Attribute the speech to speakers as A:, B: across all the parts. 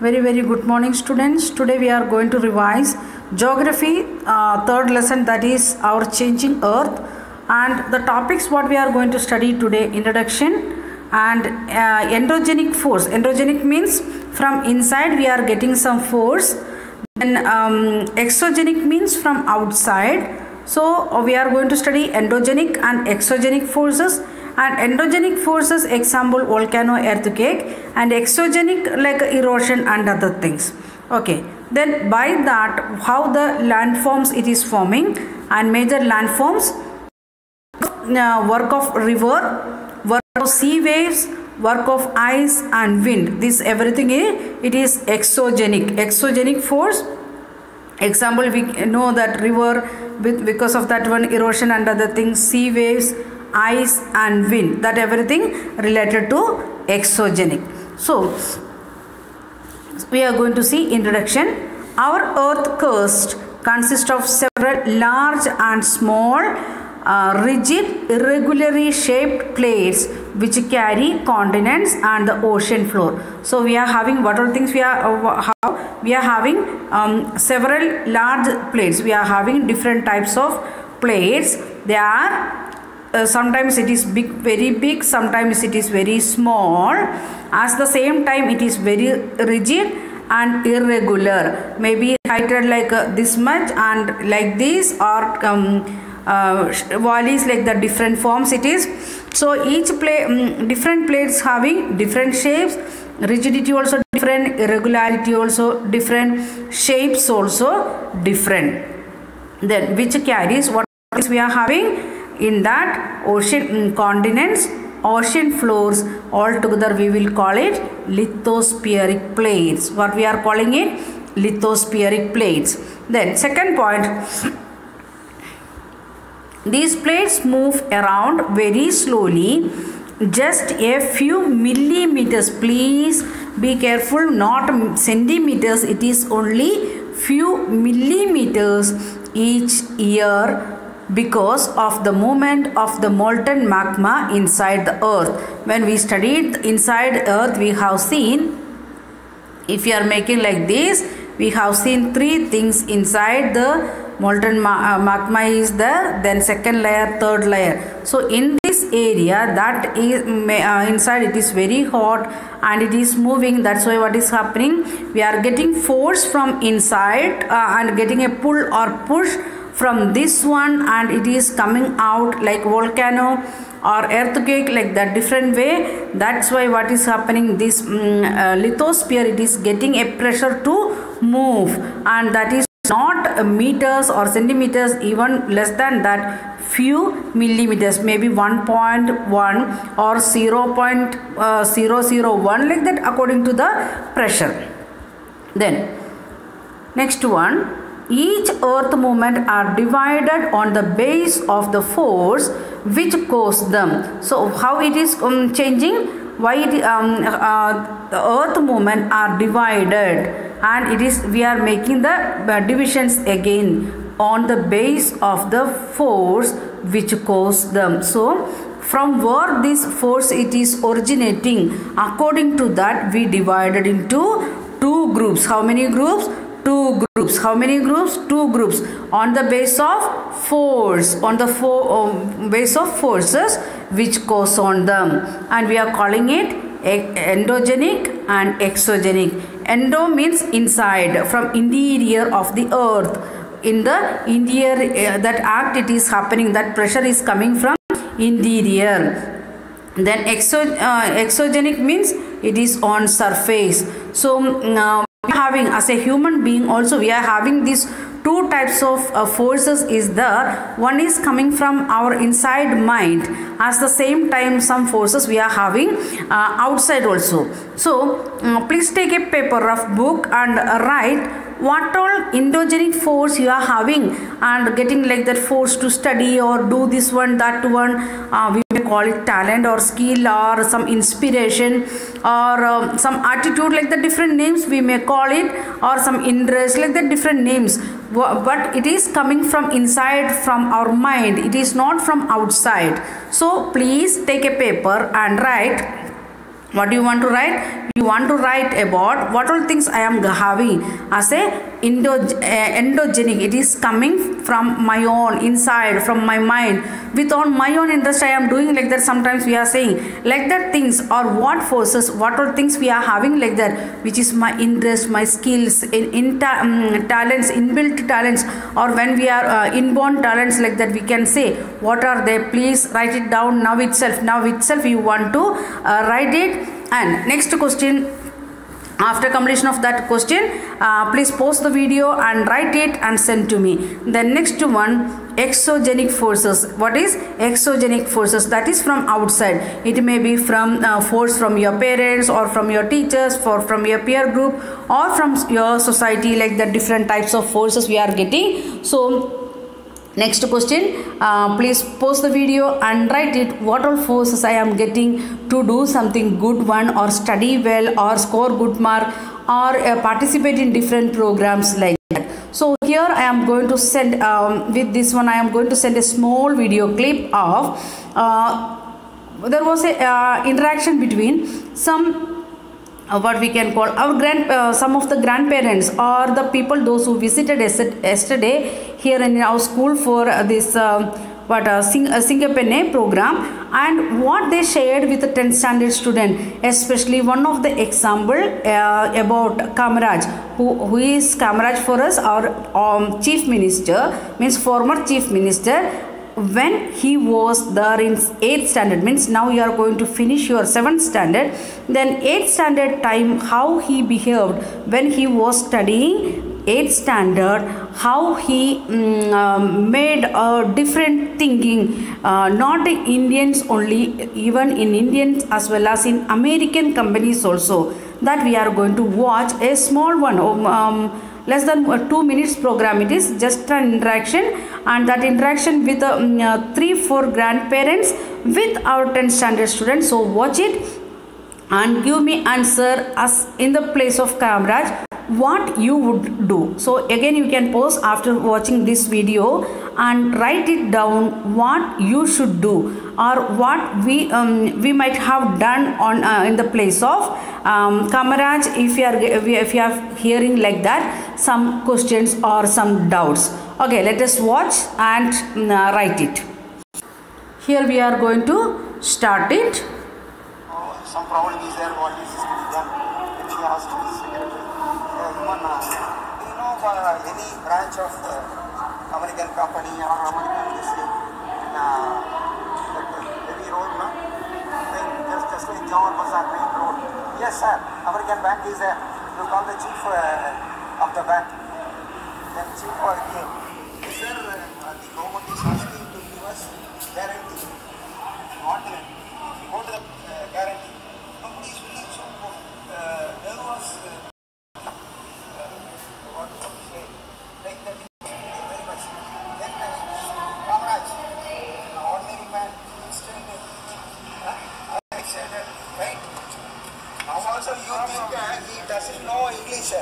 A: Very good morning, students. Today we are going to revise geography, third lesson, that is our changing earth. And the topics what we are going to study today: introduction and endogenic force. Endogenic means from inside we are getting some force. Then exogenic means from outside. So we are going to study endogenic and exogenic forces. And endogenic forces, example volcano, earthquake, and exogenic like erosion and other things. Okay, then by that how the landforms it is forming, and major landforms, work of river, work of sea waves, work of ice and wind. This everything it is exogenic. Exogenic force, example we know that river because of that one erosion and other things, sea waves, ice and wind, that everything related to exogenic. So we are going to see introduction. Our earth crust consists of several large and small rigid irregularly shaped plates which carry continents and the ocean floor. So we are having what all things we are having several large plates. We are having different types of plates. They are sometimes it is big, very big, sometimes it is very small. At the same time it is very rigid and irregular, maybe heighted like this much and like this, or valleys like the different forms it is. So each different plates having different shapes, rigidity also different, irregularity also different, shapes also different. Then which carries what we are having in that ocean, continents, ocean floors, all together we will call it lithospheric plates. What we are calling it? Lithospheric plates. Then second point, these plates move around very slowly, just a few millimeters. Please be careful, not centimeters, it is only few millimeters each year, because of the movement of the molten magma inside the earth. When we studied inside earth, we have seen, if you are making like this, we have seen three things inside the molten magma is there, then second layer, third layer. So in this area, that is inside it is very hot and it is moving. That's why what is happening, we are getting force from inside and getting a pull or push from this one, and it is coming out like volcano or earthquake, like that different way. That's why what is happening, this lithosphere, it is getting a pressure to move, and that is not meters or centimeters, even less than that, few millimeters, maybe 1.1 or 0.001, like that, according to the pressure. Then next one, each earth movement are divided on the base of the force which caused them. So how it is changing? Why it, the earth movement are divided, and it is we are making the divisions again on the base of the force which caused them. So from where this force it is originating, according to that we divided into two groups. How many groups? Two groups. How many groups? Two groups. On the base of force, on the base of forces which cause on them, and we are calling it endogenic and exogenic. Endo means inside, from interior of the earth. In the interior, that act it is happening, that pressure is coming from interior. Then exogenic means it is on surface. So having, as a human being also, we are having these two types of forces is there. One is coming from our inside mind, at the same time some forces we are having outside also. So please take a paper, rough book, and write what all endogenic force you are having, and getting like that force to study or do this one, that one. We may call it talent or skill or some inspiration or some attitude, like the different names we may call it, or some interest, like the different names. But it is coming from inside, from our mind. It is not from outside. So please take a paper and write What do you want to write? You want to write about what all things I am having as a endogenic. It is coming from my own inside, from my mind, with on my own interest I am doing like that. Sometimes we are saying like that things, or what forces, what all things we are having like that, which is my interest, my skills, talents, inbuilt talents, or when we are inborn talents like that, we can say what are they. Please write it down now itself. Now itself you want to write it. And next question, after completion of that question, please pause the video and write it and send to me. The next one, exogenic forces. What is exogenic forces? That is from outside. It may be from force from your parents, or from your teachers, or from your peer group, or from your society, like the different types of forces we are getting. So next question, please pause the video and write it. What all forces I am getting to do something good one, or study well, or score good mark, or participate in different programs like that. So here I am going to send, with this one I am going to send a small video clip of, there was a interaction between some what we can call our some of the grandparents, or the people those who visited yesterday here in our school for this Singapene program, and what they shared with the 10th standard student, especially one of the example about Kamaraj, who is Kamaraj for us, our chief minister, means former chief minister. When he was there in 8th standard, means now you are going to finish your 7th standard, then 8th standard time, how he behaved when he was studying 8th standard, how he made a different thinking, not in Indians only, even in Indians as well as in American companies also, that we are going to watch a small one, less than 2 minutes program. It is just an interaction, and that interaction with 3-4 grandparents with our 10th standard students. So watch it and give me answer as in the place of Kamaraj what you would do. So again you can pause after watching this video and write it down what you should do, or what we might have done on in the place of Kamaraj, if you are hearing like that some questions or some doubts. Okay, let us watch and write it. Here we are going to start it.
B: Some problem is there, what is to be done? If she has to be secretary, any branch of American company or American industry, heavy road, no? Just like Jawar Bazaar main road. Yes, sir. American bank is there. You call the chief of the bank. Then chief or came. Sir, the government is asking to give us guarantee. What go to the guarantee. Nobody is willing. So there was what to say, like that very much. Then Kamaraj, ordinary man, instant, right? Now also you think he doesn't know English.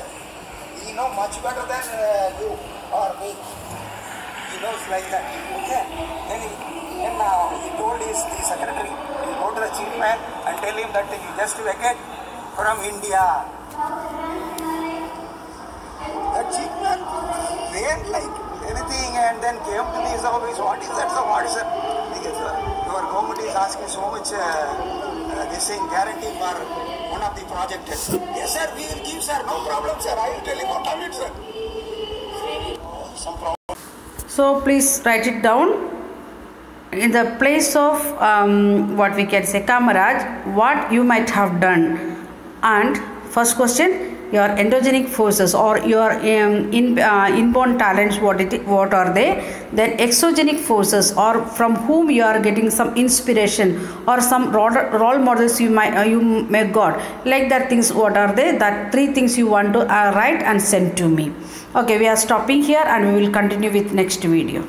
B: He knows much better than you or me. He knows like that. Okay. Then he told the secretary, you go to the chief man and tell him that you just vacate from India. The chief man ran like anything and then came to his office. What is that? So what is that? Because your government is asking so much this thing guarantee for one of the projects. Yes sir, we will give sir, no problem sir. I will tell you what on it sir. Some problem.
A: So please write it down. In the place of what we can say Kamaraj, what you might have done. And first question, your endogenic forces or your inborn talents, what are they? Then exogenic forces, or from whom you are getting some inspiration or some role models you may got, like that things, what are they? That 3 things you want to write and send to me. Okay, we are stopping here and we will continue with next video.